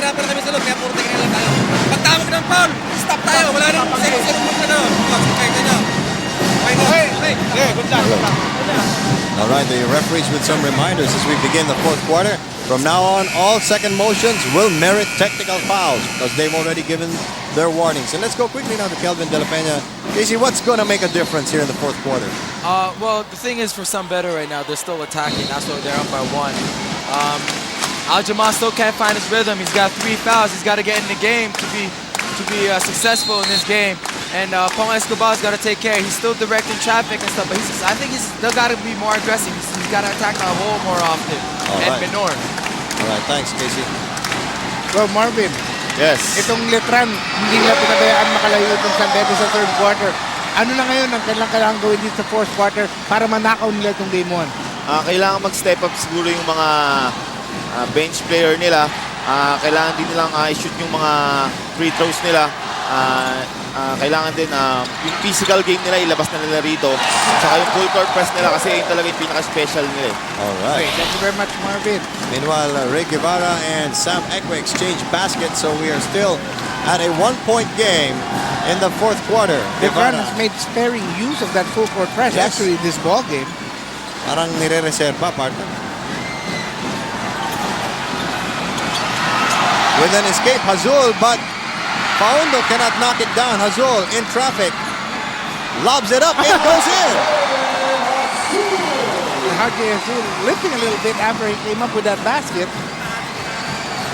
nahihirapan na kami sa loob, kaya puro tingin lang tayo. Pag tawag ng foul, stop tayo. Wala nang 0-0 move na doon. Kahit na. Okay, good luck. All right, the referees with some reminders as we begin the fourth quarter. From now on, all second motions will merit technical fouls because they've already given their warnings. And let's go quickly now to Kelvin De La Peña. Casey, what's going to make a difference here in the fourth quarter? Well, the thing is, for some better right now, they're still attacking. That's why they're up by 1. Al-Jamal still can't find his rhythm. He's got 3 fouls. He's got to get in the game to be successful in this game. And Pong Escobar's got to take care. He's still directing traffic and stuff, but I think he's still got to be more aggressive. He's got to attack the hole more often. And Menor. All right, thanks, Casey. Well, Marvin. Yes. Itong Letran, hindi nila pinabayaan makalayo itong San Beda sa third quarter. Ano na ngayon ang kailangan gawin dito sa fourth quarter para manakaw nila itong game 1? Kailangan mag-step up siguro yung mga bench player nila. Kailangan din nilang i-shoot yung mga free throws nila. Kailangan din yung physical game nila ilabas na nila rito. Saka yung full court press nila kasi yun talaga yung pinaka-special nila. Alright. Okay, thank you very much, Marvin. Meanwhile, Ray Guevara and Sam Ekwe exchange baskets, so we are still at a 1-point game in the fourth quarter. Guevara has made sparing use of that full court press actually in this ball game. Parang nire-reserva, partner. With an escape, Hazul, but Paundo cannot knock it down. Hazul in traffic. Lobs it up. It goes in. Haji Hazul limping a little bit after he came up with that basket.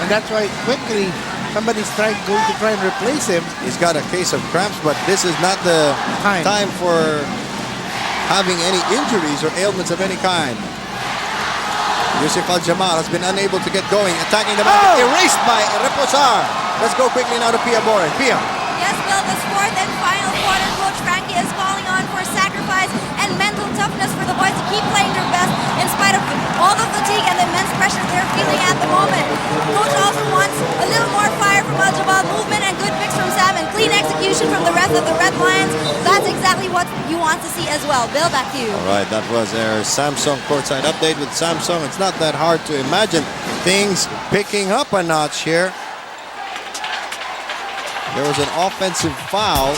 And that's why quickly somebody's going to try and replace him. He's got a case of cramps, but this is not the time for having any injuries or ailments of any kind. Yusuf Al-Jamal has been unable to get going. Attacking the basket. Erased by Reposar. Let's go quickly now to Pia Boren. Pia. Yes, Bill, this fourth and final quarter, Coach Frankie is calling on for sacrifice and mental toughness for the boys to keep playing their best in spite of all the fatigue and the immense pressure they're feeling at the moment. Coach also wants a little more fire from Al-Jabal, movement and good picks from Sam, and clean execution from the rest of the Red Lions. That's exactly what you want to see as well. Bill, back to you. All right, that was our Samsung courtside update with Samsung. It's not that hard to imagine things picking up a notch here. There was an offensive foul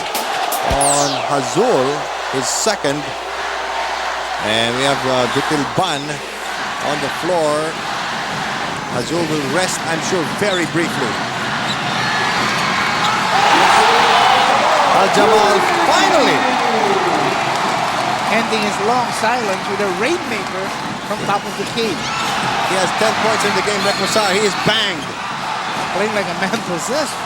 on Hazul, his second. And we have Dutil Ban on the floor. Hazul will rest, I'm sure, very briefly. Al-Jamal finally ending his long silence with a rainmaker from top of the key. He has 10 points in the game. Reposar, he is banged. Playing like a man possessed.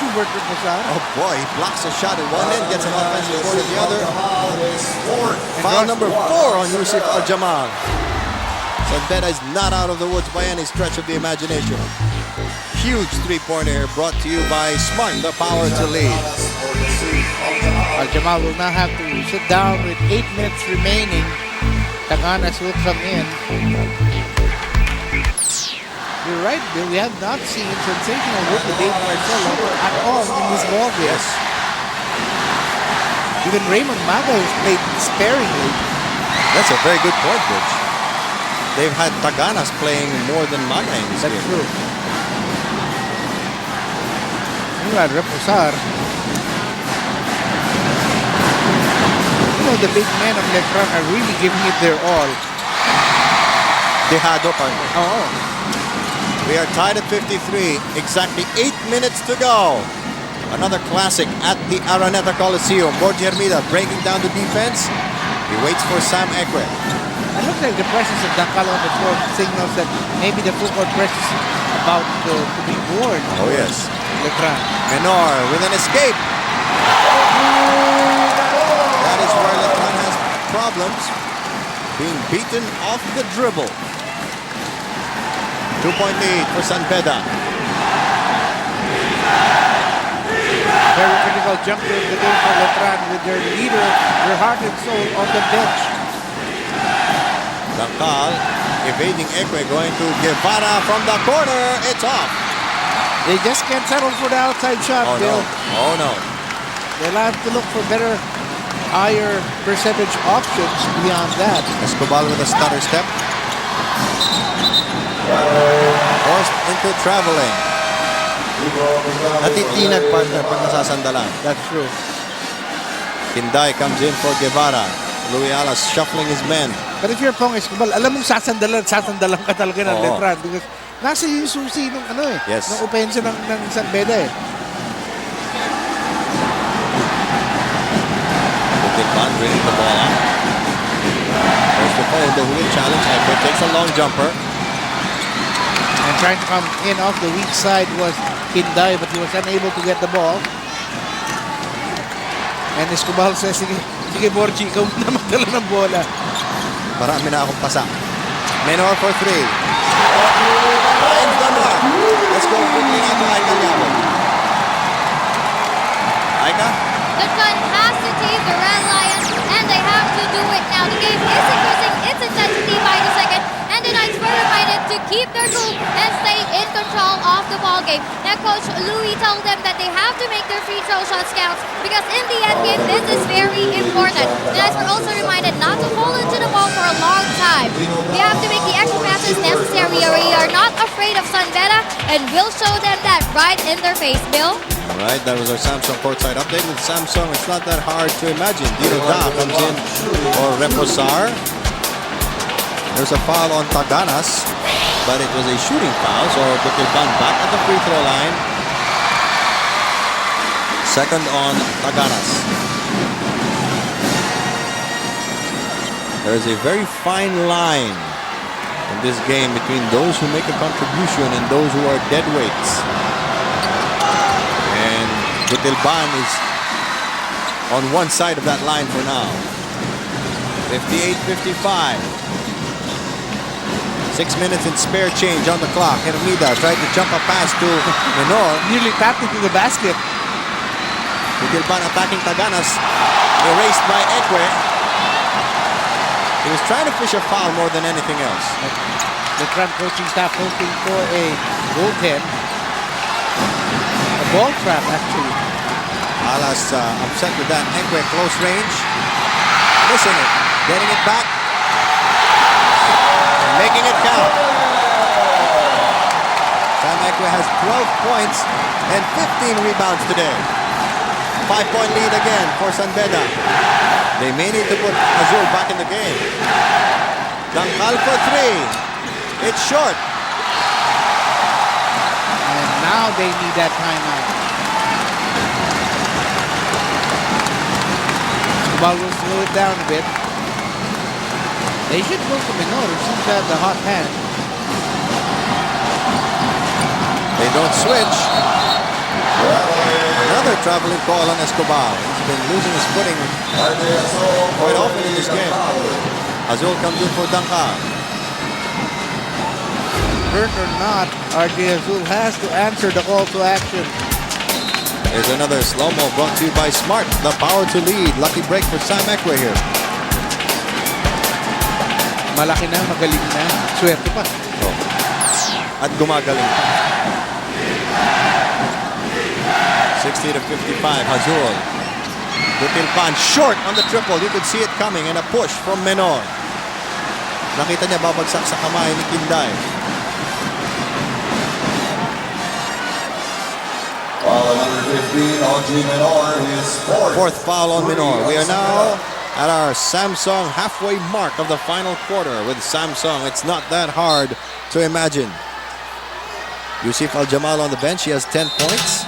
Oh boy, he blocks a shot at one end, gets an offensive board at the other. Foul number 4 on Yusuf Al-Jamal. San Beda is not out of the woods by any stretch of the imagination. Huge three-pointer here brought to you by Smart, the power to lead. Al-Jamal will now have to sit down with 8 minutes remaining. Taganas will come in. You're right, Bill. We have not seen sensational rookie Dave Marcelo at all in this ball game. Yes. Even Raymond Maga has played sparingly. That's a very good point, Rich. They've had Taganas playing more than Maga in this game. That's true. Meanwhile, Reposar. You know, the big men of Letran are really giving it their all. Dejado, partner. Oh. We are tied at 53. Exactly 8 minutes to go. Another classic at the Araneta Coliseum. Borja Hermida breaking down the defense. He waits for Sam Ekwe. It looks like the presence of Dankalo on the floor signals that maybe the full court press is about to be worn. Oh, yes. Letran. Menor with an escape. That is where Letran has problems. Being beaten off the dribble. 2-point lead for San Beda. Very critical jumper of the game for Letran with their leader, their heart and soul on the bench. Dakal evading Ekwe, going to Guevara from the corner. It's off. They just can't settle for the outside shot, Oh, Bill. no. Oh, no. They'll have to look for better, higher percentage options beyond that. Escobar with a stutter step. Forced into traveling. Natitinag partner pag nasasandalan. That's true. Kinday comes in for Guevara. Louis Alas shuffling his men. But if you're Pong Escobar, alam mong sasandalan ka talaga ng Oo. Letran because nasa yung susi nung Yes. nung opensa ng San Beda eh. Butilban bringing the ball up. First of all, the wheel challenge. Ekwe takes a long jumper. And trying to come in off the weak side was Kinday, but he was unable to get the ball. And Escobar says, sige Borgi, ikaw na magdala ng bola. Marami na akong pasa. Menor for 3. Finds the mark. Let's go quickly now to Aika Liabo. Aika? Letran has to take the Red Lions, and they have to do it now. The game is increasing its intensity by the second, and the Knights were reminded to keep their cool and stay in control of the ball game. Now, Coach Louis told them that they have to make their free throw shots count because in the end game, this is very important. The Knights were also reminded not to hold onto the ball for a long time. They have to make the extra passes necessary, or we are not afraid of San Beda, and we'll show them that right in their face, Bill. All right, that was our Samsung courtside update. With Samsung, it's not that hard to imagine. Dino Da comes in for Reposar. There's a foul on Taganas, but it was a shooting foul, so Butilban back at the free throw line. Second on Taganas. There's a very fine line in this game between those who make a contribution and those who are dead weights. And Butilban is on one side of that line for now. 58-55. 6 minutes and spare change on the clock. Hermida tried to jump a pass to Menor. Nearly tapped into the basket. Butilban attacking Taganas. Erased by Ekwe. He was trying to fish a foul more than anything else. The Letran coaching staff hoping for a goaltend. A ball trap, actually. Alas upset with that. Ekwe close range. Missing it. Getting it back. Making it count. Sam Ekwe has 12 points and 15 rebounds today. 5-point lead again for San Beda. They may need to put Azul back in the game. Dangkal for 3. It's short. And now they need that timeout. Escobar will slow it down a bit. They should go to Menor, who seems to have the hot hand. They don't switch. Another traveling call on Escobar. He's been losing his footing quite often in this game. Azul comes in for Dangkal. Hurt or not, RJ Azul has to answer the call to action. There's another slow-mo brought to you by Smart. The power to lead. Lucky break for Sam Ekwe here. Malaki na, magaling na. Swerte pa. At gumagaling pa. 60-55, Azul. Butilban short on the triple. You could see it coming and a push from Menor. Nakita niya babagsak sa kamay ni Kinday. Foul number 15, OG Menor, his Fourth foul on Menor. We are now at our Samsung halfway mark of the final quarter. With Samsung, it's not that hard to imagine. Yusuf Al-Jamal on the bench. He has 10 points.